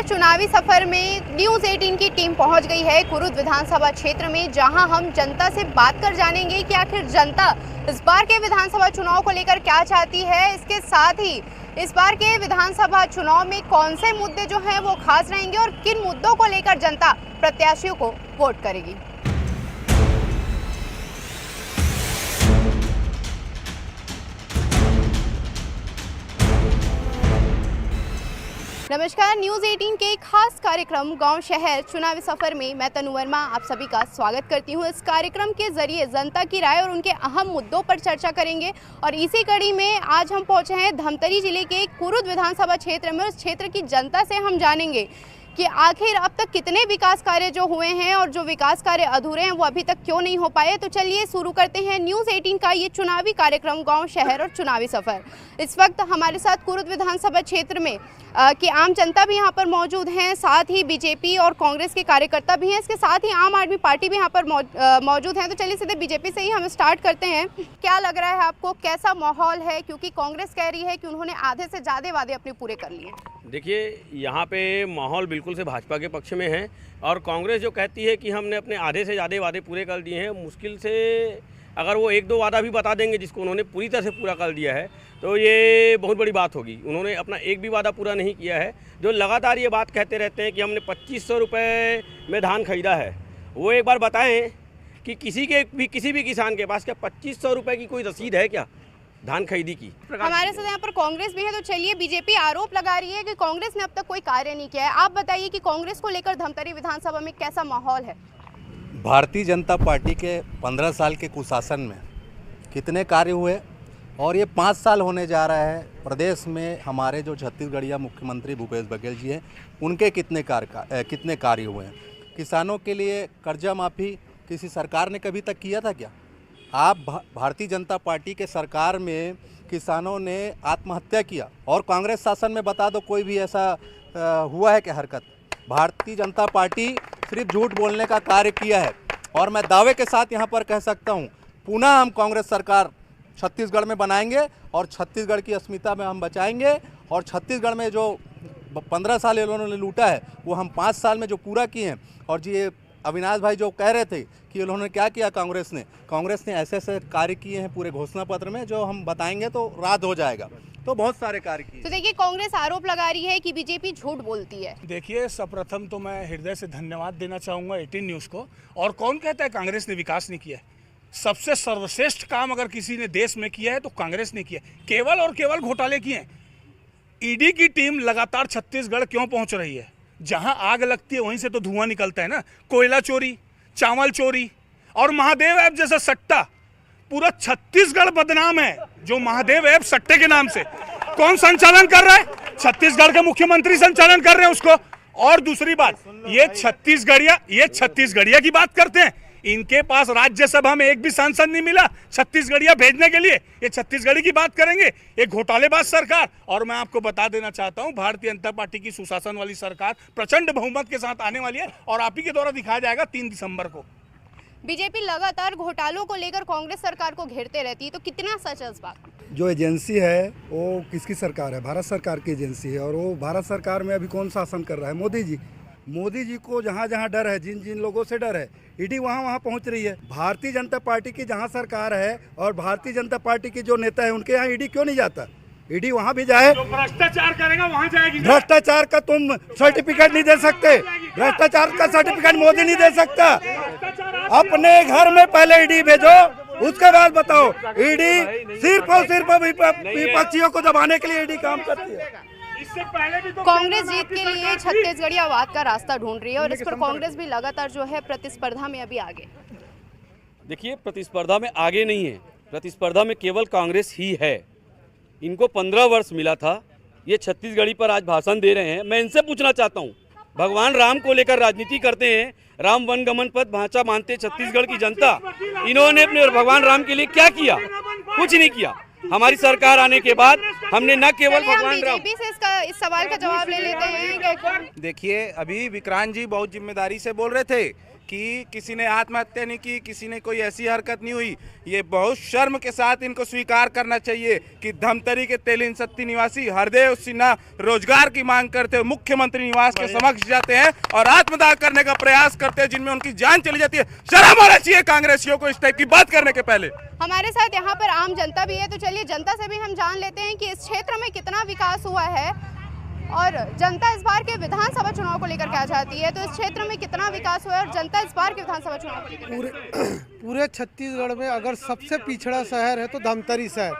शहर चुनावी सफर में न्यूज़ 18 की टीम पहुंच गई है कुरुद विधानसभा क्षेत्र में, जहां हम जनता से बात कर जानेंगे कि आखिर जनता इस बार के विधानसभा चुनाव को लेकर क्या चाहती है। इसके साथ ही इस बार के विधानसभा चुनाव में कौन से मुद्दे जो हैं वो खास रहेंगे और किन मुद्दों को लेकर जनता प्रत्याशियों को वोट करेगी। नमस्कार, न्यूज़ 18 के खास कार्यक्रम गांव शहर चुनावी सफर में मैं तनु वर्मा आप सभी का स्वागत करती हूं। इस कार्यक्रम के जरिए जनता की राय और उनके अहम मुद्दों पर चर्चा करेंगे और इसी कड़ी में आज हम पहुंचे हैं धमतरी जिले के कुरुद विधानसभा क्षेत्र में। उस क्षेत्र की जनता से हम जानेंगे कि आखिर अब तक कितने विकास कार्य जो हुए हैं और जो विकास कार्य अधूरे हैं वो अभी तक क्यों नहीं हो पाए। तो चलिए शुरू करते हैं न्यूज़ 18 का ये चुनावी कार्यक्रम गांव शहर और चुनावी सफर। इस वक्त हमारे साथ कुरुद विधानसभा क्षेत्र में कि आम जनता भी यहाँ पर मौजूद हैं, साथ ही बीजेपी और कांग्रेस के कार्यकर्ता भी हैं, इसके साथ ही आम आदमी पार्टी भी यहाँ पर मौजूद हैं। तो चलिए सीधे बीजेपी से ही हम स्टार्ट करते हैं। क्या लग रहा है आपको, कैसा माहौल है, क्योंकि कांग्रेस कह रही है कि उन्होंने आधे से ज़्यादा वादे अपने पूरे कर लिए। देखिए, यहाँ पे माहौल बिल्कुल से भाजपा के पक्ष में है और कांग्रेस जो कहती है कि हमने अपने आधे से ज़्यादा वादे पूरे कर दिए हैं, मुश्किल से अगर वो एक दो वादा भी बता देंगे जिसको उन्होंने पूरी तरह से पूरा कर दिया है तो ये बहुत बड़ी बात होगी। उन्होंने अपना एक भी वादा पूरा नहीं किया है। जो लगातार ये बात कहते रहते हैं कि हमने 2500 रुपये में धान खरीदा है, वो एक बार बताएं कि किसी भी किसान के पास क्या 2500 रुपये की कोई रसीद है क्या धान खरीदी की। हमारे साथ यहाँ पर कांग्रेस भी है। तो चलिए, बीजेपी आरोप लगा रही है कि कांग्रेस ने अब तक कोई कार्य नहीं किया है। आप बताइए कि कांग्रेस को लेकर धमतरी विधानसभा में कैसा माहौल है। भारतीय जनता पार्टी के 15 साल के कुशासन में कितने कार्य हुए और ये 5 साल होने जा रहा है। प्रदेश में हमारे जो छत्तीसगढ़िया मुख्यमंत्री भूपेश बघेल जी हैं, उनके कितने कार्य हुए हैं। किसानों के लिए कर्जा माफ़ी किसी सरकार ने कभी तक किया था क्या? आप भारतीय जनता पार्टी के सरकार में किसानों ने आत्महत्या किया और कांग्रेस शासन में बता दो कोई भी ऐसा हुआ है क्या हरकत? भारतीय जनता पार्टी सिर्फ झूठ बोलने का कार्य किया है और मैं दावे के साथ यहाँ पर कह सकता हूँ, पुनः हम कांग्रेस सरकार छत्तीसगढ़ में बनाएंगे और छत्तीसगढ़ की अस्मिता में हम बचाएंगे और छत्तीसगढ़ में जो 15 साल इन्होंने लूटा है वो हम 5 साल में जो पूरा किए हैं। और जी ये अविनाश भाई जो कह रहे थे कि उन्होंने क्या किया, कांग्रेस ने ऐसे ऐसे कार्य किए हैं पूरे घोषणा पत्र में जो हम बताएंगे तो रात हो जाएगा। तो बहुत सारे कार्य किए। तो देखिए, कांग्रेस आरोप लगा रही है कि बीजेपी झूठ बोलती है। देखिए, सर्वप्रथम तो मैं हृदय से धन्यवाद देना चाहूँगा 18 न्यूज़ को। और कौन कहता है कांग्रेस ने विकास नहीं किया है? सबसे सर्वश्रेष्ठ काम अगर किसी ने देश में किया है तो कांग्रेस ने किया। केवल और केवल घोटाले किए हैं। ईडी की टीम लगातार छत्तीसगढ़ क्यों पहुंच रही है? जहां आग लगती है वहीं से तो धुआं निकलता है ना। कोयला चोरी, चावल चोरी और महादेव ऐप जैसा सट्टा, पूरा छत्तीसगढ़ बदनाम है। जो महादेव ऐप सट्टे के नाम से कौन संचालन कर रहा है? छत्तीसगढ़ के मुख्यमंत्री संचालन कर रहे हैं उसको। और दूसरी बात, ये छत्तीसगढ़िया की बात करते हैं। इनके पास राज्यसभा में एक भी सांसद नहीं मिला छत्तीसगढ़िया भेजने के लिए। ये छत्तीसगढ़ी की बात करेंगे, एक घोटालेबाज सरकार। और मैं आपको बता देना चाहता हूं, भारतीय जनता पार्टी की सुशासन वाली सरकार प्रचंड बहुमत के साथ आने वाली है और आप ही के द्वारा दिखाया जाएगा 3 दिसंबर को। बीजेपी लगातार घोटालों को लेकर कांग्रेस सरकार को घेरते रहती है, तो कितना सच है इस बात? जो एजेंसी है वो किसकी सरकार है? भारत सरकार की एजेंसी है। और वो भारत सरकार में अभी कौन शासन कर रहा है? मोदी जी को जहाँ जहाँ डर है, जिन लोगों से डर है, ईडी वहाँ पहुँच रही है। भारतीय जनता पार्टी की जहाँ सरकार है और भारतीय जनता पार्टी के जो नेता है उनके यहाँ ईडी क्यों नहीं जाता? ईडी वहाँ भी जाए। जो भ्रष्टाचार करेगा वहाँ जाएगी। भ्रष्टाचार का तुम सर्टिफिकेट नहीं दे सकते। भ्रष्टाचार का सर्टिफिकेट मोदी नहीं दे सकता। अपने घर में पहले ईडी भेजो, उसके बाद बताओ। ईडी सिर्फ और सिर्फ विपक्षियों को दबाने के लिए ईडी काम करती है। कांग्रेस जीत के लिए छत्तीसगढ़ियावाद का रास्ता ढूंढ रही है और इस पर कांग्रेस भी लगातार जो है प्रतिस्पर्धा में अभी आगे। देखिए, प्रतिस्पर्धा में आगे नहीं है, प्रतिस्पर्धा में केवल कांग्रेस ही है। इनको 15 वर्ष मिला था, ये छत्तीसगढ़ी पर आज भाषण दे रहे हैं। मैं इनसे पूछना चाहता हूँ, भगवान राम को लेकर राजनीति करते हैं, राम वनगमन पथ भाषा मानते छत्तीसगढ़ की जनता, इन्होंने अपने भगवान राम के लिए क्या किया? कुछ नहीं किया। हमारी सरकार आने के बाद हमने न केवल भगवान राम से इस सवाल का जवाब ले लेते हैं। देखिए, अभी विक्रांत जी बहुत जिम्मेदारी से बोल रहे थे कि किसी ने आत्महत्या नहीं की, किसी ने कोई ऐसी हरकत नहीं हुई। ये बहुत शर्म के साथ इनको स्वीकार करना चाहिए कि धमतरी के तेलिन सत्ती निवासी हरदेव सिन्हा रोजगार की मांग करते हुए मुख्यमंत्री निवास के समक्ष जाते हैं और आत्मदाह करने का प्रयास करते हैं, जिनमें उनकी जान चली जाती है। शर्म होना चाहिए कांग्रेसियों को इस टाइप की बात करने के पहले। हमारे साथ यहाँ पर आम जनता भी है, तो चलिए जनता से भी हम जान लेते हैं कि इस क्षेत्र में कितना विकास हुआ है और जनता इस बार के विधानसभा चुनाव को लेकर क्या चाहती है। तो इस क्षेत्र में कितना विकास हुआ है और जनता इस बार के विधानसभा चुनाव को लेकर पूरे छत्तीसगढ़ में अगर सबसे पिछड़ा शहर है तो धमतरी शहर।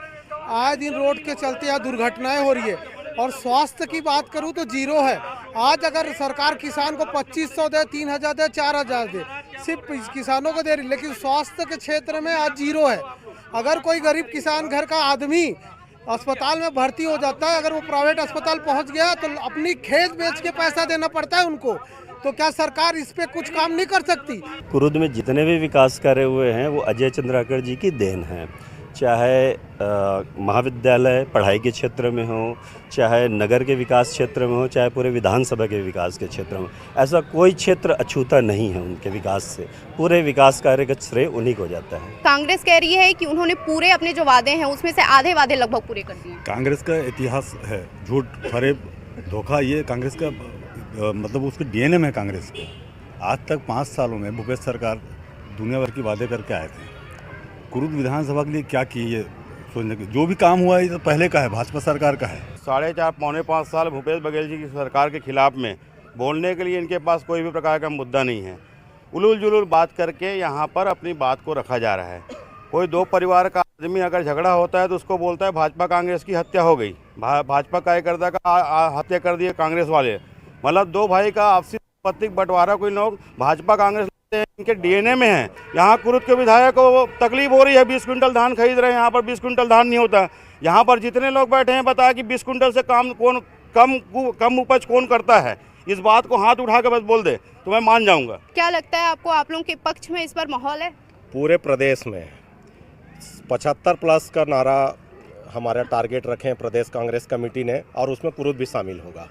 आए दिन रोड के चलते यहाँ दुर्घटनाएं हो रही है और स्वास्थ्य की बात करूँ तो जीरो है। आज अगर सरकार किसान को 2500 दे, 3000 दे, 4000 दे, सिर्फ किसानों को दे रही, लेकिन स्वास्थ्य के क्षेत्र में आज जीरो है। अगर कोई गरीब किसान घर का आदमी अस्पताल में भर्ती हो जाता है, अगर वो प्राइवेट अस्पताल पहुंच गया तो अपनी खेत बेच के पैसा देना पड़ता है उनको। तो क्या सरकार इस पे कुछ काम नहीं कर सकती? कुरुद में जितने भी विकास कार्य हुए हैं वो अजय चंद्राकर जी की देन है। चाहे महाविद्यालय पढ़ाई के क्षेत्र में हो, चाहे नगर के विकास क्षेत्र में हो, चाहे पूरे विधानसभा के विकास के क्षेत्र में, ऐसा कोई क्षेत्र अछूता नहीं है उनके विकास से। पूरे विकास कार्य का श्रेय उन्हीं को जाता है। कांग्रेस कह रही है कि उन्होंने पूरे अपने जो वादे हैं उसमें से आधे वादे लगभग पूरे कर दिए। कांग्रेस का इतिहास है झूठ, फरेब, धोखा, ये कांग्रेस का मतलब उसके डीएनए में है कांग्रेस के। आज तक 5 सालों में भूपेश सरकार दुनिया भर की वादे करके आए थे। कुरुद विधानसभा के लिए क्या की, ये सोचने की जो भी काम हुआ है ये तो पहले का है, भाजपा सरकार का है। 4.5 पौने 5 साल भूपेश बघेल जी की सरकार के खिलाफ में बोलने के लिए इनके पास कोई भी प्रकार का मुद्दा नहीं है। उलूल जुलूल बात करके यहाँ पर अपनी बात को रखा जा रहा है। कोई 2 परिवार का आदमी अगर झगड़ा होता है तो उसको बोलता है भाजपा कांग्रेस की हत्या हो गई, भाजपा कार्यकर्ता का हत्या कर दिए कांग्रेस वाले। मतलब 2 भाई का आपसी संपत्ति बंटवारा कोई लोग भाजपा कांग्रेस इनके डीएनए में है। यहाँ कुरुद के विधायक को तकलीफ हो रही है, 20 क्विंटल धान खरीद रहे हैं, यहाँ पर 20 क्विंटल धान नहीं होता। यहाँ पर जितने लोग बैठे हैं बताया कि 20 क्विंटल से कम उपज कौन करता है। इस बात को हाथ उठा के बस बोल दे तो मैं मान जाऊंगा। क्या लगता है आपको, आप लोगों के पक्ष में इस बार माहौल है? पूरे प्रदेश में 75 प्लस का नारा हमारा टारगेट रखे हैं प्रदेश कांग्रेस कमेटी ने और उसमें कुरुद भी शामिल होगा।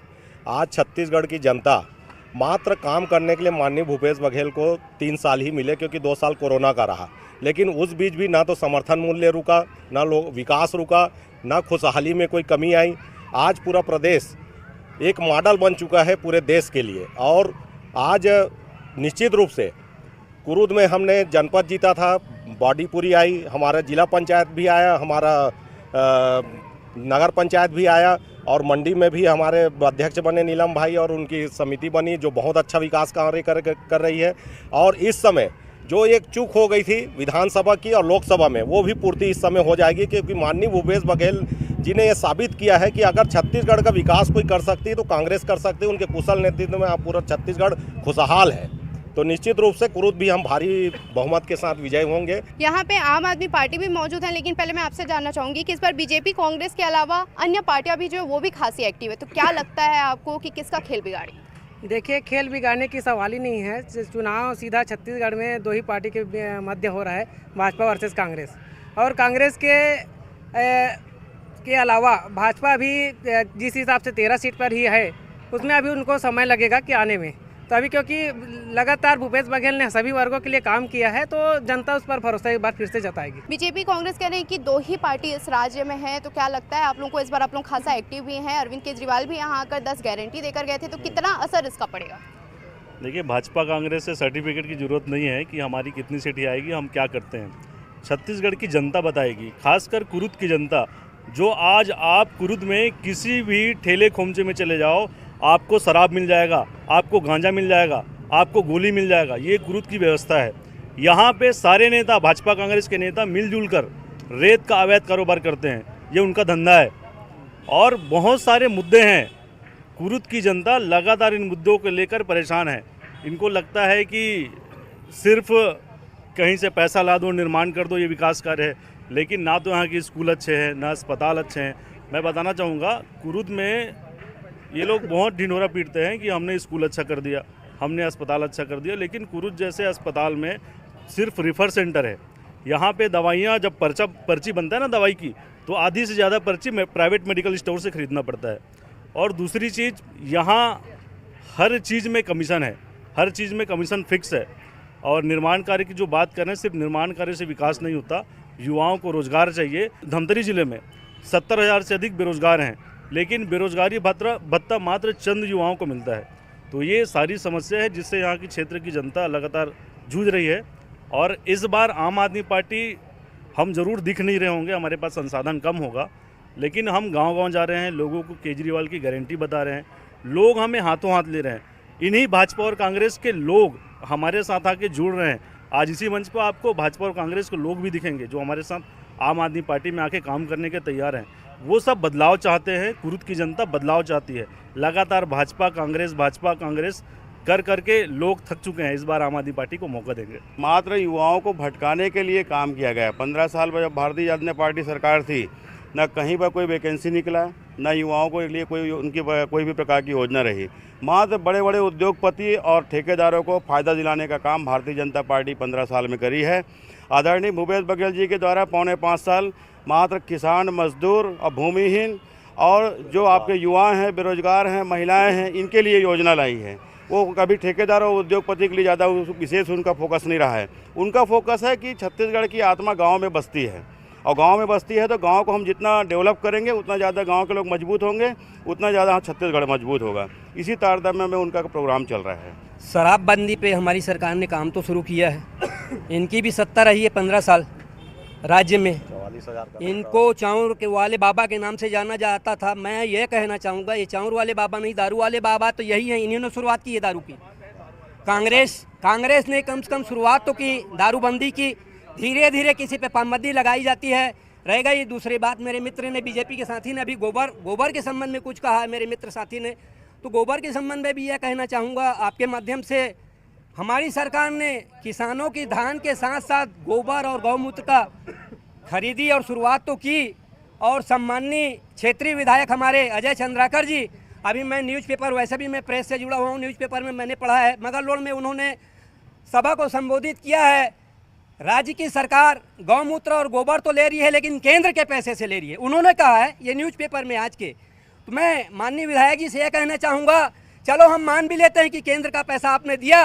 आज छत्तीसगढ़ की जनता मात्र काम करने के लिए माननीय भूपेश बघेल को 3 साल ही मिले, क्योंकि 2 साल कोरोना का रहा। लेकिन उस बीच भी ना तो समर्थन मूल्य रुका, ना विकास रुका, ना खुशहाली में कोई कमी आई। आज पूरा प्रदेश एक मॉडल बन चुका है पूरे देश के लिए। और आज निश्चित रूप से कुरुद में हमने जनपद जीता था, बॉडी पूरी आई, हमारा जिला पंचायत भी आया, हमारा नगर पंचायत भी आया और मंडी में भी हमारे अध्यक्ष बने नीलम भाई और उनकी समिति बनी जो बहुत अच्छा विकास कार्य कर रही है। और इस समय जो एक चूक हो गई थी विधानसभा की और लोकसभा में, वो भी पूर्ति इस समय हो जाएगी, क्योंकि माननीय भूपेश बघेल जी ने ये साबित किया है कि अगर छत्तीसगढ़ का विकास कोई कर सकती है तो कांग्रेस कर सकती है। उनके कुशल नेतृत्व में पूरा छत्तीसगढ़ खुशहाल है। तो निश्चित रूप से कुरुद भी हम भारी बहुमत के साथ विजय होंगे। यहाँ पे आम आदमी पार्टी भी मौजूद है, लेकिन पहले मैं आपसे जानना चाहूंगी कि इस बार बीजेपी कांग्रेस के अलावा अन्य पार्टियां भी जो है वो भी खासी एक्टिव है। तो क्या लगता है आपको कि किसका खेल बिगाड़ी? देखिए, खेल बिगाड़ने की सवाल ही नहीं है। चुनाव सीधा छत्तीसगढ़ में 2 ही पार्टी के मध्य हो रहा है, भाजपा वर्सेस कांग्रेस। और कांग्रेस के अलावा भाजपा भी जिस हिसाब से 13 सीट पर ही है, उसमें अभी उनको समय लगेगा कि आने में। तो अभी क्योंकि लगातार भूपेश बघेल ने सभी वर्गों के लिए काम किया है, तो जनता उस पर भरोसा एक बार फिर से जताएगी। बीजेपी कांग्रेस कह रहे हैं कि 2 ही पार्टी इस राज्य में है। तो क्या लगता है आप लोगों को, इस बार आप लोग खासा एक्टिव भी हैं, अरविंद केजरीवाल भी यहाँ आकर 10 गारंटी देकर गए थे, तो कितना असर इसका पड़ेगा? देखिए, भाजपा कांग्रेस से सर्टिफिकेट की जरूरत नहीं है कि हमारी कितनी सीटें आएगी, हम क्या करते हैं। छत्तीसगढ़ की जनता बताएगी, खासकर कुरुद की जनता। जो आज आप कुरुद में किसी भी ठेले खोमचे में चले जाओ, आपको शराब मिल जाएगा, आपको गांजा मिल जाएगा, आपको गोली मिल जाएगा। ये कुरुद की व्यवस्था है। यहाँ पे सारे नेता, भाजपा कांग्रेस के नेता मिलजुल कर रेत का अवैध कारोबार करते हैं, ये उनका धंधा है। और बहुत सारे मुद्दे हैं, कुरुद की जनता लगातार इन मुद्दों को लेकर परेशान है। इनको लगता है कि सिर्फ कहीं से पैसा ला दो, निर्माण कर दो, ये विकास कार्य है। लेकिन ना तो यहाँ के स्कूल अच्छे हैं, ना अस्पताल अच्छे हैं। मैं बताना चाहूँगा, कुरुद में ये लोग बहुत ढिंढोरा पीटते हैं कि हमने स्कूल अच्छा कर दिया, हमने अस्पताल अच्छा कर दिया, लेकिन कुरुद जैसे अस्पताल में सिर्फ रेफर सेंटर है। यहाँ पे दवाइयाँ जब पर्ची बनता है ना दवाई की, तो आधी से ज़्यादा पर्ची प्राइवेट मेडिकल स्टोर से ख़रीदना पड़ता है। और दूसरी चीज़, यहाँ हर चीज़ में कमीशन है, हर चीज़ में कमीशन फिक्स है। और निर्माण कार्य की जो बात कर रहे हैं, सिर्फ निर्माण कार्य से विकास नहीं होता, युवाओं को रोजगार चाहिए। धमतरी जिले में 70,000 से अधिक बेरोजगार हैं, लेकिन बेरोजगारी भत्ता मात्र चंद युवाओं को मिलता है। तो ये सारी समस्या है जिससे यहाँ की क्षेत्र की जनता लगातार जूझ रही है। और इस बार आम आदमी पार्टी हम ज़रूर दिख नहीं रहे होंगे, हमारे पास संसाधन कम होगा, लेकिन हम गांव-गांव जा रहे हैं, लोगों को केजरीवाल की गारंटी बता रहे हैं, लोग हमें हाथों हाथ ले रहे हैं। इन्हीं भाजपा और कांग्रेस के लोग हमारे साथ आके जुड़ रहे हैं। आज इसी मंच पर आपको भाजपा और कांग्रेस के लोग भी दिखेंगे जो हमारे साथ आम आदमी पार्टी में आके काम करने के तैयार हैं। वो सब बदलाव चाहते हैं, कुरुद की जनता बदलाव चाहती है। लगातार भाजपा कांग्रेस कर करके लोग थक चुके हैं। इस बार आम आदमी पार्टी को मौका देंगे। मात्र युवाओं को भटकाने के लिए काम किया गया है। 15 साल में जब भारतीय जनता पार्टी सरकार थी, न कहीं पर कोई वैकेंसी निकला, न युवाओं को लिए कोई भी प्रकार की योजना रही। मात्र बड़े बड़े उद्योगपति और ठेकेदारों को फ़ायदा दिलाने का काम भारतीय जनता पार्टी 15 साल में करी है। आदरणीय भूपेश बघेल जी के द्वारा पौने 5 साल मात्र किसान, मजदूर और भूमिहीन और जो आपके युवा हैं, बेरोजगार हैं, महिलाएं हैं, इनके लिए योजना लाई है। वो कभी ठेकेदार और उद्योगपति के लिए ज़्यादा विशेष उनका फोकस नहीं रहा है। उनका फोकस है कि छत्तीसगढ़ की आत्मा गांव में बसती है, और गांव में बसती है तो गांव को हम जितना डेवलप करेंगे उतना ज़्यादा गांव के लोग मजबूत होंगे, उतना ज़्यादा छत्तीसगढ़ मजबूत होगा। इसी तारतम्य में उनका प्रोग्राम चल रहा है। शराबबंदी पे हमारी सरकार ने काम तो शुरू किया है। इनकी भी सत्ता रही है 15 साल राज्य में। इनको चाउर के वाले बाबा के नाम से जाना जाता था। मैं ये कहना चाहूँगा, ये चाउर वाले बाबा नहीं, दारू वाले बाबा तो यही हैं। इन्होंने शुरुआत की है दारू की। कांग्रेस ने कम से कम शुरुआत तो की दारूबंदी की। धीरे धीरे किसी पे पाबंदी लगाई जाती है। रह गई दूसरी बात, मेरे मित्र ने, बीजेपी के साथी ने अभी गोबर के संबंध में कुछ कहा है, मेरे मित्र साथी ने। तो गोबर के संबंध में भी यह कहना चाहूँगा आपके माध्यम से, हमारी सरकार ने किसानों की धान के साथ साथ गोबर और गौमूत्र का खरीदी और शुरुआत तो की। और सम्माननीय क्षेत्रीय विधायक हमारे अजय चंद्राकर जी, अभी मैं न्यूज़पेपर, वैसे भी मैं प्रेस से जुड़ा हुआ हूँ, न्यूज़पेपर में मैंने पढ़ा है, मगरलोड में उन्होंने सभा को संबोधित किया है। राज्य की सरकार गौमूत्र और गोबर तो ले रही है, लेकिन केंद्र के पैसे से ले रही है, उन्होंने कहा है ये न्यूज़पेपर में आज के। तो मैं माननीय विधायक जी से यह कहना चाहूँगा, चलो हम मान भी लेते हैं कि केंद्र का पैसा आपने दिया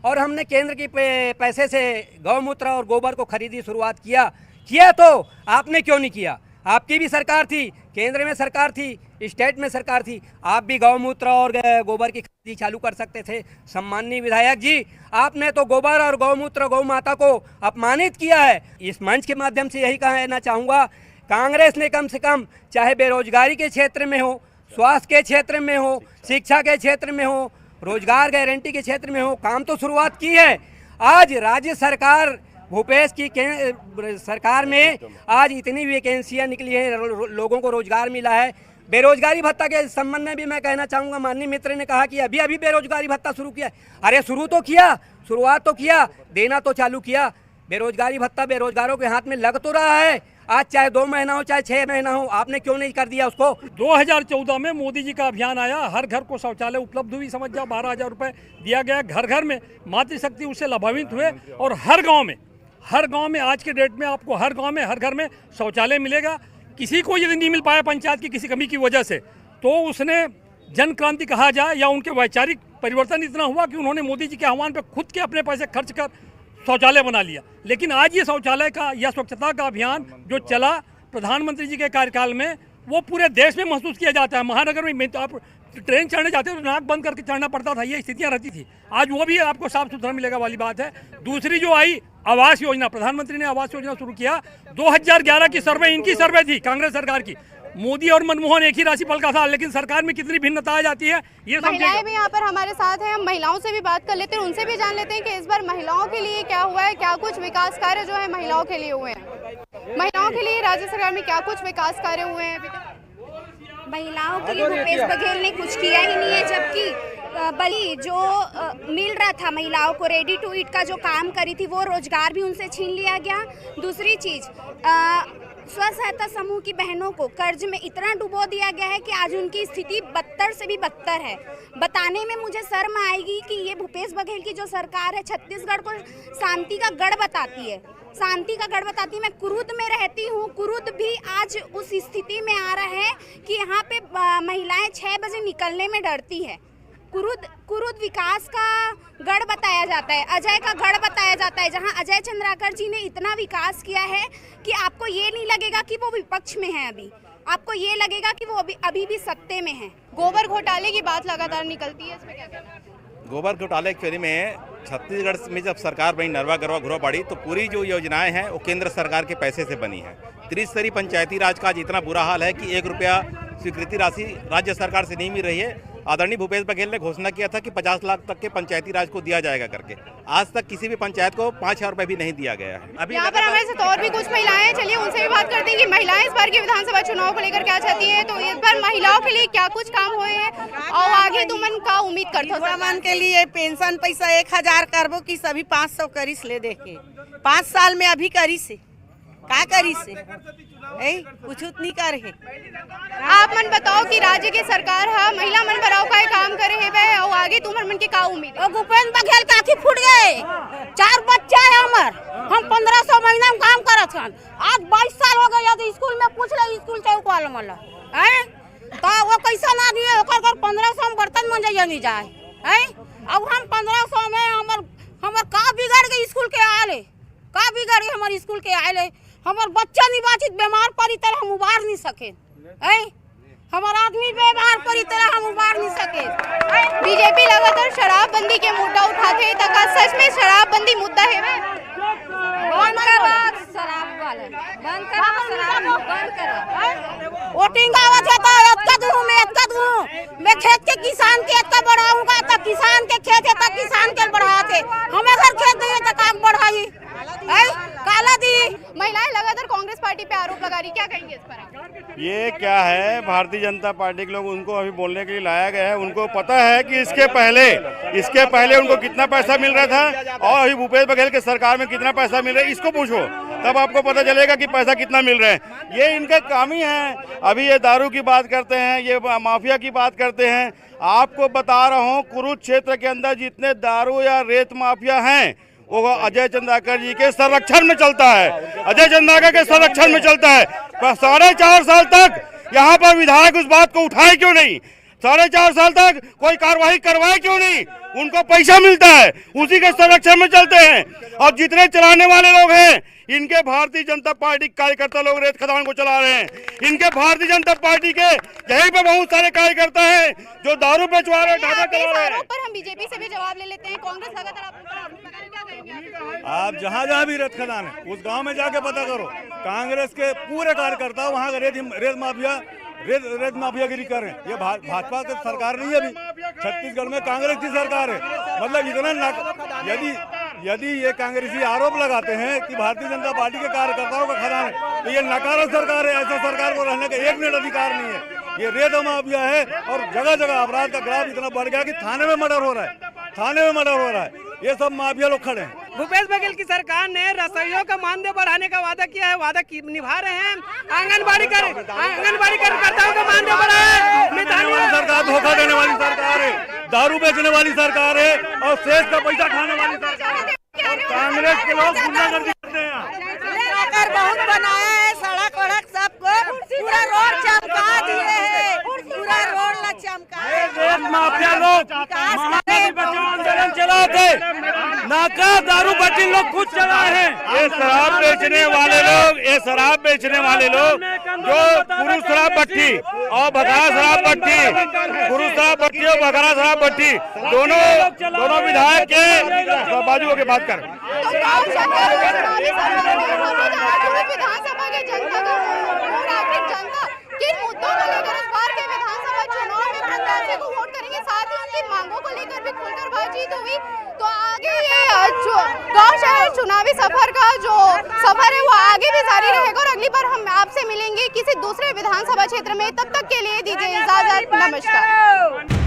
और हमने केंद्र के पैसे से गौमूत्र और गोबर को खरीदी शुरुआत किया तो आपने क्यों नहीं किया? आपकी भी सरकार थी, केंद्र में सरकार थी, स्टेट में सरकार थी, आप भी गौमूत्र और गोबर की खरीदी चालू कर सकते थे। सम्माननीय विधायक जी, आपने तो गोबर और गौमूत्र गौ माता को अपमानित किया है। इस मंच के माध्यम से यही कहना चाहूँगा, कांग्रेस ने कम से कम चाहे बेरोजगारी के क्षेत्र में हो, स्वास्थ्य के क्षेत्र में हो, शिक्षा के क्षेत्र में हो, रोजगार गारंटी के क्षेत्र में हो, काम तो शुरुआत की है। आज राज्य सरकार भूपेश की सरकार में आज इतनी वैकेंसियाँ निकली हैं, लोगों को रोजगार मिला है। बेरोजगारी भत्ता के संबंध में भी मैं कहना चाहूँगा, माननीय मित्र ने कहा कि अभी बेरोजगारी भत्ता शुरू किया। अरे शुरू तो किया, शुरुआत तो किया, देना तो चालू किया। बेरोजगारी भत्ता बेरोजगारों के हाथ में लग तो रहा है। आज चाहे 2 महीना हो चाहे 6 महीना हो, आपने क्यों नहीं कर दिया उसको? 2014 में मोदी जी का अभियान आया, हर घर को शौचालय उपलब्ध हुई, समझ जाओ 12,000 रुपये दिया गया घर घर में, मातृशक्ति उससे लाभान्वित हुए। और हर गांव में आज के डेट में आपको हर गांव में हर घर में शौचालय मिलेगा। किसी को यदि नहीं मिल पाया पंचायत की किसी कमी की वजह से, तो उसने जन क्रांति कहा जाए या उनके वैचारिक परिवर्तन इतना हुआ कि उन्होंने मोदी जी के आह्वान पर खुद के अपने पैसे खर्च कर शौचालय बना लिया। लेकिन आज ये शौचालय का या स्वच्छता का अभियान जो चला प्रधानमंत्री जी के कार्यकाल में, वो पूरे देश में महसूस किया जाता है। महानगर में आप ट्रेन चढ़ने जाते हो तो नाक बंद करके चढ़ना पड़ता था, ये स्थितियां रहती थी। आज वो भी आपको साफ सुथरा मिलेगा वाली बात है। दूसरी जो आई आवास योजना, प्रधानमंत्री ने आवास योजना शुरू किया। 2011 की सर्वे इनकी सर्वे थी, कांग्रेस सरकार की। मोदी और मनमोहन एक ही राशिफल का था, लेकिन सरकार में कितनी भिन्नता आ जाती है ये महिलाएं भी यहाँ पर हमारे साथ हैं। हम महिलाओं से भी बात कर लेते हैं, उनसे भी जान लेते हैं कि इस बार महिलाओं के लिए क्या हुआ है, क्या कुछ विकास कार्य जो है महिलाओं के लिए हुए हैं। महिलाओं के लिए राज्य सरकार में क्या कुछ विकास कार्य हुए हैं? महिलाओं के लिए भूपेश बघेल ने कुछ किया ही नहीं है, जबकि बली जो मिल रहा था महिलाओं को, रेडी टू ईट का जो काम करी थी, वो रोजगार भी उनसे छीन लिया गया। दूसरी चीज़, स्व सहायता समूह की बहनों को कर्ज में इतना डुबो दिया गया है कि आज उनकी स्थिति बदतर से भी बदतर है। बताने में मुझे शर्म आएगी कि ये भूपेश बघेल की जो सरकार है छत्तीसगढ़ को शांति का गढ़ बताती है, शांति का गढ़ बताती है। मैं कुरुद में रहती हूँ, कुरुद भी आज उस स्थिति में आ रहा है कि यहाँ पे महिलाएं 6 बजे निकलने में डरती है। कुरुद विकास का गढ़ बताया जाता है, अजय का गढ़ बताया जाता है, जहां अजय चंद्राकर जी ने इतना विकास किया है कि आपको ये नहीं लगेगा कि वो विपक्ष में है, अभी आपको ये लगेगा कि वो अभी भी सत्ते में है। गोबर घोटाले की बात लगातार निकलती है, इसमें क्या कहना है? गोबर घोटाले के में छत्तीसगढ़ में जब सरकार बनी नरवा गरवा घुराबाड़ी, तो पूरी जो योजनाएं हैं वो केंद्र सरकार के पैसे से बनी है। त्रिस्तरीय पंचायती राज का आज इतना बुरा हाल है कि 1 रुपया स्वीकृति राशि राज्य सरकार से नहीं मिल रही है। आदरणीय भूपेश बघेल ने घोषणा किया था कि 50 लाख तक के पंचायती राज को दिया जाएगा करके, आज तक किसी भी पंचायत को 5,000 रुपए भी नहीं दिया गया है। अभी यहाँ पर हमारे साथ और भी कुछ महिलाएं हैं, चलिए उनसे भी बात करते हैं कि महिलाएं इस बार के विधानसभा चुनाव को लेकर क्या चाहती है। तो इस बार महिलाओं के लिए क्या कुछ काम हुए हैं और आगे तुमन का उम्मीद करते हो? मन के लिए पेंशन पैसा 1,000 करबो की सभी 500 करिस ले दे के 5 साल में अभी करी से का करी से कुछ नहीं कर है। आप मन बताओ कि राज्य की सरकार है महिला मन बराव का काम करे है और आगे तुम्हारे मन के का उम्मीद है? भूपेश बघेल काकी फूट गए, 4 बच्चा है हमर, हम 1500 महीना में काम करत हन, आज 22 साल हो गए। यदि स्कूल में पूछ ले स्कूल चौक वाला मला है तो वो कैसा ना दिए ओकर 1500 में बर्तन मंजैया नहीं जाए है। अब हम 1500 में हमर का बिगड़ गई स्कूल के आले, का बिगड़ गई हमारे स्कूल के आले, हमार बच्चा निर्वाचित बीमार पड़ी तरह हम उबार नहीं सके है, हमार आदमी बीमार पड़ी तरह हम उबार नहीं सके। बीजेपी लगातार शराबबंदी के मुद्दा उठाते तक सच में शराबबंदी मुद्दा है वे? बंद करो शराब वाला, बंद करो शराब, बंद करो। वोटिंग आवत है तो एतका दूं मैं खेत के किसान के एतका बढ़ाऊंगा तो किसान के खेत है तो किसान के बढ़ाते, हमें घर खेत देंगे तो काम बढ़ाई काला दी। महिलाएं लगातार कांग्रेस पार्टी पे आरोप लगा रही, क्या कहेंगे इस पर? ये क्या है, भारतीय जनता पार्टी के लोग उनको अभी बोलने के लिए लाया गया है। उनको पता है कि इसके पहले उनको कितना पैसा मिल रहा था और अभी भूपेश बघेल के सरकार में कितना पैसा मिल रहा है, इसको पूछो तब आपको पता चलेगा कि पैसा कितना मिल रहा है। ये इनका काम ही है। अभी ये दारू की बात करते हैं, ये माफिया की बात करते हैं। आपको बता रहा हूँ कुरुद क्षेत्र के अंदर जितने दारू या रेत माफिया हैं वो अजय चंद्राकर जी के संरक्षण में चलता है, अजय चंद्राकर के संरक्षण में चलता है। 4.5 साल तक यहाँ पर विधायक उस बात को उठाए क्यों नहीं? 4.5 साल तक कोई कार्रवाई करवाए क्यों नहीं? उनको पैसा मिलता है, उसी के संरक्षण में चलते हैं। और जितने चलाने वाले लोग हैं इनके भारतीय जनता पार्टी कार्यकर्ता लोग रेत खदान को चला रहे हैं। इनके भारतीय जनता पार्टी के यहीं पे बहुत सारे कार्यकर्ता हैं जो दारू बेचवा रहे हैं, ढाबा चला रहे हैं। पर हम बीजेपी से भी जवाब ले लेते हैं, कांग्रेस लगातार आप क्या कहेंगे? आप जहाँ भी रेत खदान है उस गांव में जाके पता करो, कांग्रेस के पूरे कार्यकर्ता वहाँ रेत माफियागिरी कर रहे हैं। ये भाजपा की सरकार नहीं है, अभी छत्तीसगढ़ में कांग्रेस की सरकार है। मतलब इतना यदि ये कांग्रेसी आरोप लगाते हैं कि भारतीय जनता पार्टी के कार्यकर्ताओं का खदान है तो ये नकारा सरकार है। ऐसा सरकार को रहने का 1 मिनट अधिकार नहीं है। ये रेत माफिया है और जगह जगह अपराध का ग्राफ इतना बढ़ गया कि थाने में मर्डर हो रहा है, ये सब माफिया लोग खड़े हैं। भूपेश बघेल की सरकार ने रसोइयों का मानदेय बढ़ाने का वादा किया है, वादा निभा रहे हैं। आंगनबाड़ी कार्यकर्ताओं का मानदेय बढ़ाया। सरकार धोखा देने वाली सरकार है, दारू बेचने वाली सरकार है और शेष का पैसा खाने वाली सरकार है। कांग्रेस के लोग गुंडागर्दी करते हैं। बहुत बनाया है, सड़क वड़क सबको पूरा रोड चमका दिए हैं, पूरा रोड ला चमका। माफिया लोग आंदोलन चलाते, नाका दारू भट्टी लोग खुद चलाए हैं। ये शराब बेचने वाले लोग जो पुरुष शराब भट्टी और भगरा शराब भट्टी, पुरुष शराब भट्टी और भगरा शराब भट्टी दोनों विधायक के बाजू के बात कर। विधानसभा के जनता किन मुद्दों को लेकर इस बार के विधानसभा चुनाव में प्रत्याशी को वोट करेंगे, साथ ही उनकी मांगों को लेकर भी खुलकर बातचीत हुई। तो आगे ये गांव शहर चुनावी सफर का जो सफर है वो आगे भी जारी रहेगा और अगली बार हम आपसे मिलेंगे किसी दूसरे विधानसभा क्षेत्र में। तब तक के लिए दीजिए इजाजत, नमस्कार।